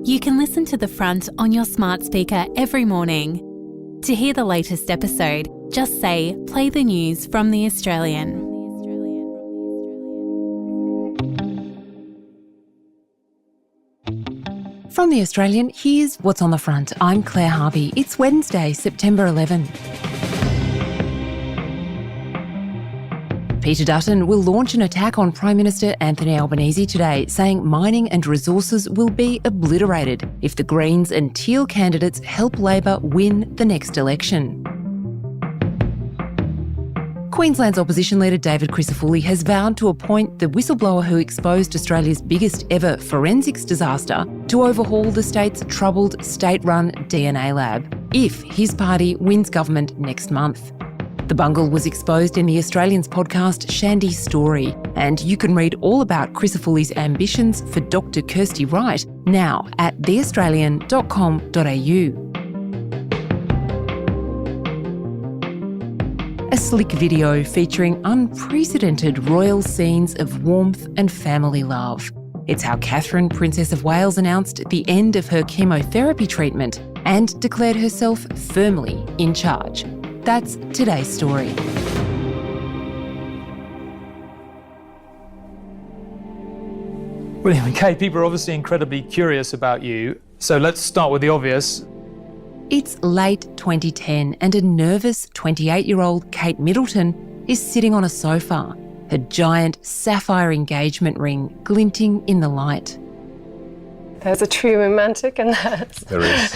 You can listen to The Front on your smart speaker every morning. To hear the latest episode, just say, play the news from The Australian. From The Australian, here's what's on the front. I'm Claire Harvey. It's Wednesday, September 11. Peter Dutton will launch an attack on Prime Minister Anthony Albanese today, saying mining and resources will be obliterated if the Greens and Teal candidates help Labor win the next election. Queensland's opposition leader David Crisafulli has vowed to appoint the whistleblower who exposed Australia's biggest ever forensics disaster to overhaul the state's troubled state-run DNA lab, if his party wins government next month. The bungle was exposed in the Australian's podcast Shandy's Story, and you can read all about Crisafulli's ambitions for Dr Kirsty Wright now at theaustralian.com.au. A slick video featuring unprecedented royal scenes of warmth and family love. It's how Catherine, Princess of Wales, announced the end of her chemotherapy treatment and declared herself firmly in charge. That's today's story. William and Kate, people are obviously incredibly curious about you. So let's start with the obvious. It's late 2010 and a nervous 28-year-old Kate Middleton is sitting on a sofa, her giant sapphire engagement ring glinting in the light. There's a true romantic in that. There is.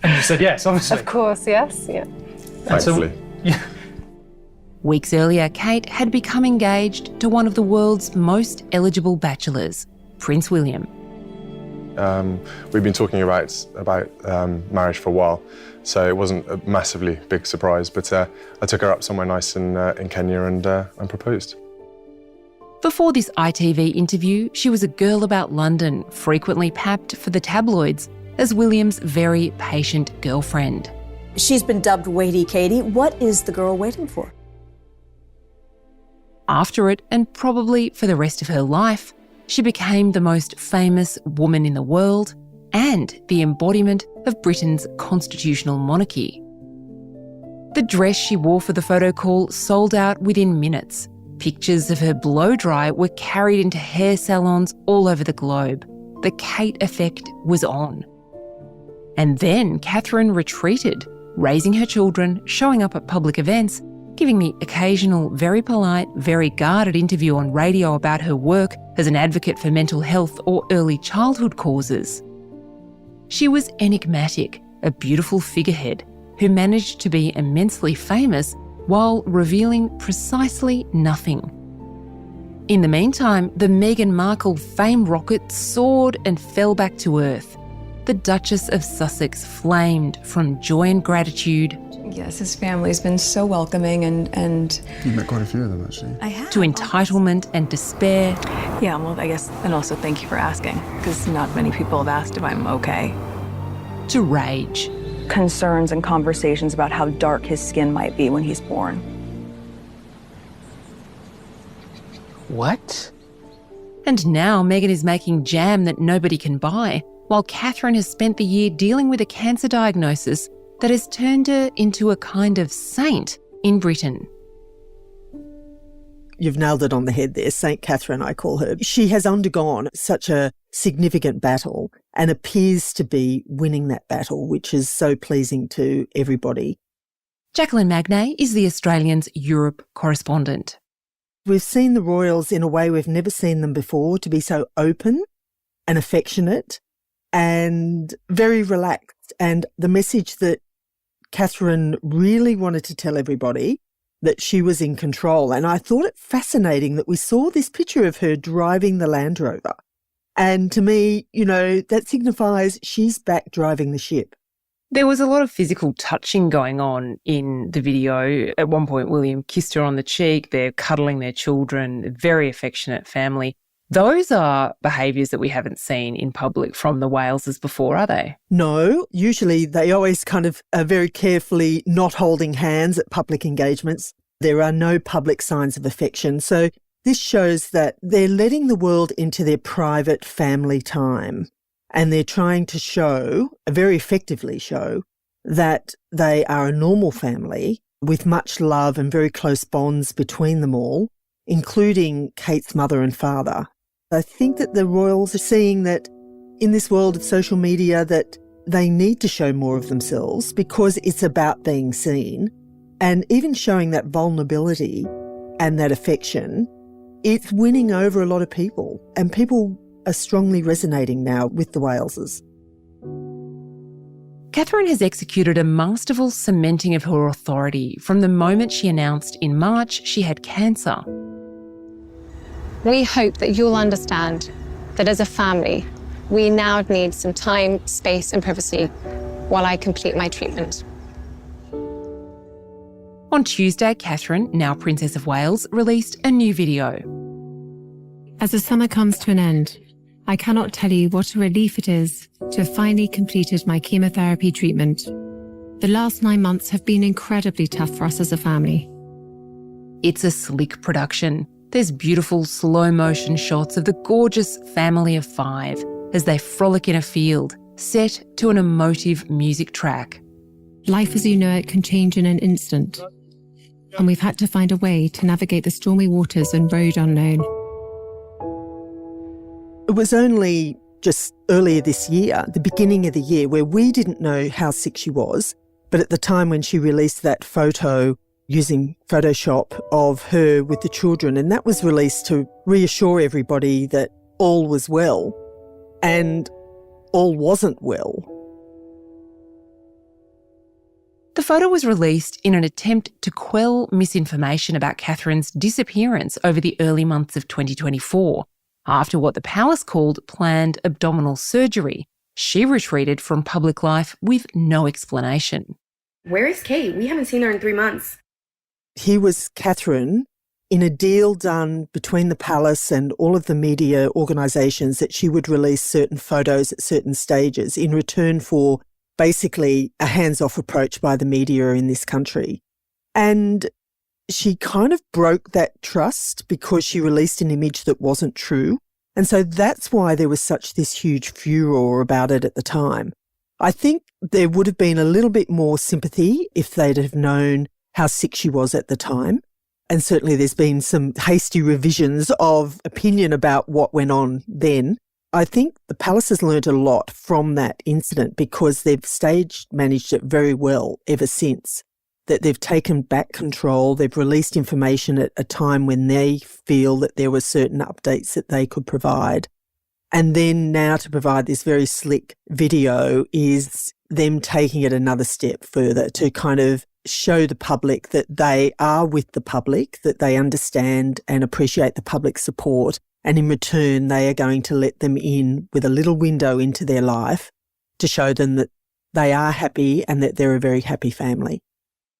And you said yes, obviously. Of course, yes, yeah. Thankfully. Weeks earlier, Kate had become engaged to one of the world's most eligible bachelors, Prince William. We've been talking about marriage for a while, so it wasn't a massively big surprise, but I took her up somewhere nice in Kenya and proposed. Before this ITV interview, she was a girl about London, frequently papped for the tabloids as William's very patient girlfriend. She's been dubbed Waity Katie. What is the girl waiting for? After it, and probably for the rest of her life, she became the most famous woman in the world and the embodiment of Britain's constitutional monarchy. The dress she wore for the photo call sold out within minutes. Pictures of her blow-dry were carried into hair salons all over the globe. The Kate effect was on. And then Catherine retreated, raising her children, showing up at public events, giving the occasional very polite, very guarded interview on radio about her work as an advocate for mental health or early childhood causes. She was enigmatic, a beautiful figurehead who managed to be immensely famous while revealing precisely nothing. In the meantime, the Meghan Markle fame rocket soared and fell back to earth. The Duchess of Sussex flamed from joy and gratitude. Yes, his family's been so welcoming and You've met quite a few of them, actually. I have. To entitlement and despair. Yeah, well, I guess, and also thank you for asking, because not many people have asked if I'm okay. To rage. Concerns and conversations about how dark his skin might be when he's born. What? And now Meghan is making jam that nobody can buy, while Catherine has spent the year dealing with a cancer diagnosis that has turned her into a kind of saint in Britain. You've nailed it on the head there, Saint Catherine, I call her. She has undergone such a significant battle and appears to be winning that battle, which is so pleasing to everybody. Jacqueline Magnay is the Australian's Europe correspondent. We've seen the royals in a way we've never seen them before, to be so open and affectionate and very relaxed. And the message that Catherine really wanted to tell everybody, that she was in control. And I thought it fascinating that we saw this picture of her driving the Land Rover. And to me, you know, that signifies she's back driving the ship. There was a lot of physical touching going on in the video. At one point, William kissed her on the cheek. They're cuddling their children, very affectionate family. Those are behaviours that we haven't seen in public from the Waleses before, are they? No, usually they always kind of are very carefully not holding hands at public engagements. There are no public signs of affection. So this shows that they're letting the world into their private family time. And they're trying to show, very effectively show, that they are a normal family with much love and very close bonds between them all, including Kate's mother and father. I think that the royals are seeing that in this world of social media that they need to show more of themselves because it's about being seen. And even showing that vulnerability and that affection, it's winning over a lot of people. And people are strongly resonating now with the Waleses. Catherine has executed a masterful cementing of her authority from the moment she announced in March she had cancer. We hope that you'll understand that as a family, we now need some time, space and privacy while I complete my treatment. On Tuesday, Catherine, now Princess of Wales, released a new video. As the summer comes to an end, I cannot tell you what a relief it is to have finally completed my chemotherapy treatment. The last 9 months have been incredibly tough for us as a family. It's a slick production. There's beautiful slow-motion shots of the gorgeous family of 5 as they frolic in a field, set to an emotive music track. Life as you know it can change in an instant, and we've had to find a way to navigate the stormy waters and road unknown. It was only just earlier this year, the beginning of the year, where we didn't know how sick she was, but at the time when she released that photo using Photoshop of her with the children, and that was released to reassure everybody that all was well, and all wasn't well. The photo was released in an attempt to quell misinformation about Catherine's disappearance over the early months of 2024. After what the palace called planned abdominal surgery, she retreated from public life with no explanation. Where is Kate? We haven't seen her in 3 months. Here was Catherine in a deal done between the palace and all of the media organisations that she would release certain photos at certain stages in return for basically a hands-off approach by the media in this country. And she kind of broke that trust because she released an image that wasn't true. And so that's why there was such this huge furor about it at the time. I think there would have been a little bit more sympathy if they'd have known how sick she was at the time. And certainly there's been some hasty revisions of opinion about what went on then. I think the palace has learnt a lot from that incident because they've stage managed it very well ever since. That they've taken back control, they've released information at a time when they feel that there were certain updates that they could provide. And then now to provide this very slick video is them taking it another step further to kind of show the public that they are with the public, that they understand and appreciate the public support. And in return, they are going to let them in with a little window into their life to show them that they are happy and that they're a very happy family.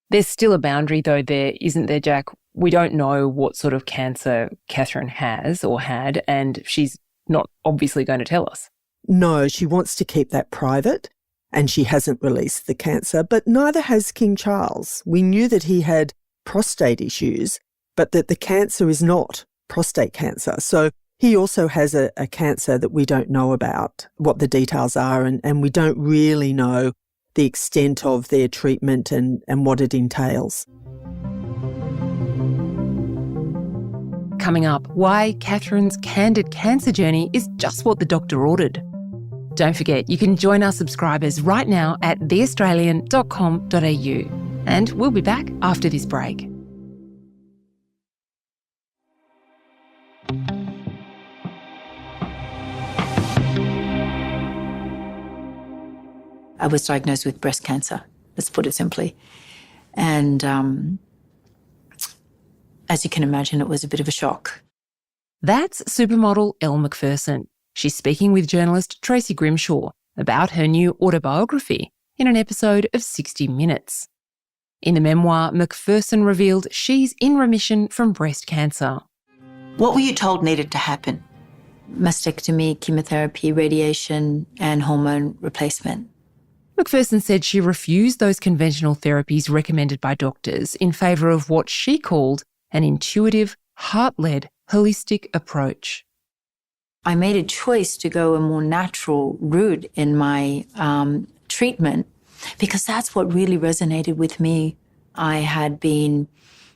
There's still a boundary though there, isn't there, Jack? We don't know what sort of cancer Catherine has or had, and she's not obviously going to tell us. No, she wants to keep that private, and she hasn't released the cancer, but neither has King Charles. We knew that he had prostate issues, but that the cancer is not prostate cancer. So he also has a cancer that we don't know about, what the details are, and we don't really know the extent of their treatment and what it entails. Coming up, why Catherine's candid cancer journey is just what the doctor ordered. Don't forget, you can join our subscribers right now at theaustralian.com.au. And we'll be back after this break. I was diagnosed with breast cancer, let's put it simply. And as you can imagine, it was a bit of a shock. That's supermodel Elle Macpherson. She's speaking with journalist Tracy Grimshaw about her new autobiography in an episode of 60 Minutes. In the memoir, Macpherson revealed she's in remission from breast cancer. What were you told needed to happen? Mastectomy, chemotherapy, radiation, and hormone replacement. Macpherson said she refused those conventional therapies recommended by doctors in favour of what she called an intuitive, heart-led, holistic approach. I made a choice to go a more natural route in my treatment because that's what really resonated with me. I had been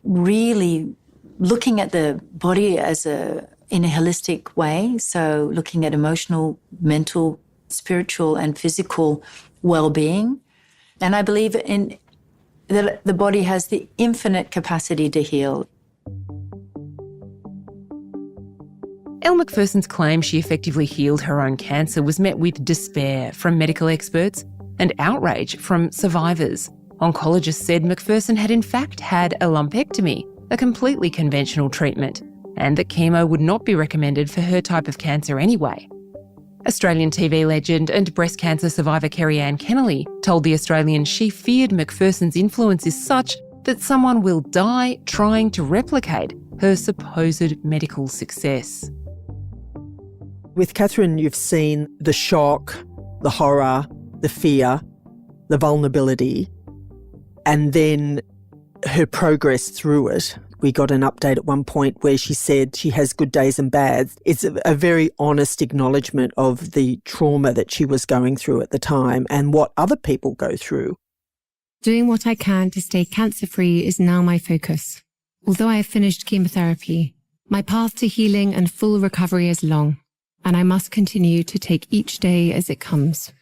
really looking at the body in a holistic way, so looking at emotional, mental, spiritual and physical well-being. And I believe in that the body has the infinite capacity to heal. Elle Macpherson's claim she effectively healed her own cancer was met with despair from medical experts and outrage from survivors. Oncologists said Macpherson had in fact had a lumpectomy, a completely conventional treatment, and that chemo would not be recommended for her type of cancer anyway. Australian TV legend and breast cancer survivor Kerry-Anne Kennelly told The Australian she feared Macpherson's influence is such that someone will die trying to replicate her supposed medical success. With Catherine, you've seen the shock, the horror, the fear, the vulnerability, and then her progress through it. We got an update at one point where she said she has good days and bads. It's a very honest acknowledgement of the trauma that she was going through at the time and what other people go through. Doing what I can to stay cancer-free is now my focus. Although I have finished chemotherapy, my path to healing and full recovery is long, and I must continue to take each day as it comes.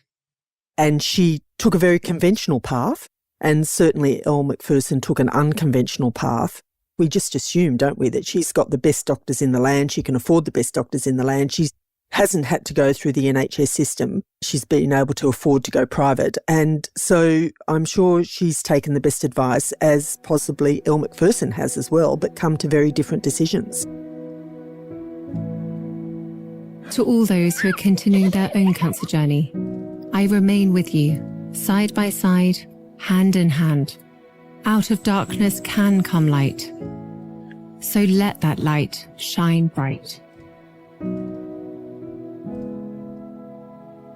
And she took a very conventional path, and certainly Elle Macpherson took an unconventional path. We just assume, don't we, that she's got the best doctors in the land, she can afford the best doctors in the land. She hasn't had to go through the NHS system. She's been able to afford to go private. And so I'm sure she's taken the best advice, as possibly Elle Macpherson has as well, but come to very different decisions. To all those who are continuing their own cancer journey, I remain with you, side by side, hand in hand. Out of darkness can come light. So let that light shine bright.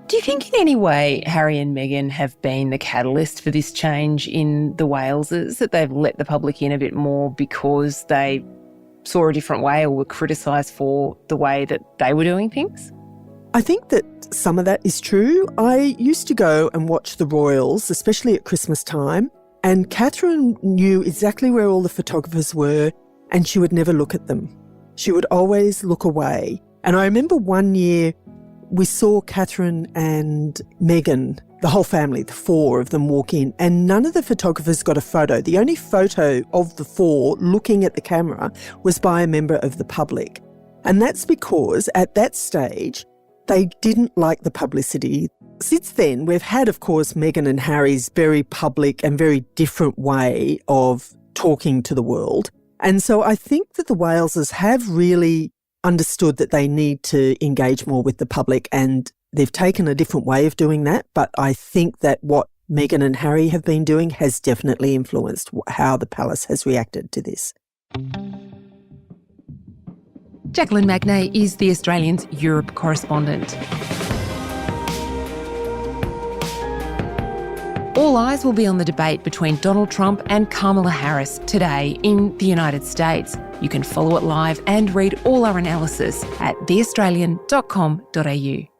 Do you think in any way Harry and Meghan have been the catalyst for this change in the Waleses, that they've let the public in a bit more because they saw a different way or were criticised for the way that they were doing things? I think that some of that is true. I used to go and watch the royals, especially at Christmas time, and Catherine knew exactly where all the photographers were and she would never look at them. She would always look away. And I remember one year we saw Catherine and Meghan, the whole family, the four of them, walk in, and none of the photographers got a photo. The only photo of the four looking at the camera was by a member of the public. And that's because at that stage, they didn't like the publicity. Since then, we've had, of course, Meghan and Harry's very public and very different way of talking to the world. And so I think that the Waleses have really understood that they need to engage more with the public, and they've taken a different way of doing that. But I think that what Meghan and Harry have been doing has definitely influenced how the palace has reacted to this. Jacqueline Magnay is The Australian's Europe correspondent. All eyes will be on the debate between Donald Trump and Kamala Harris today in the United States. You can follow it live and read all our analysis at theaustralian.com.au.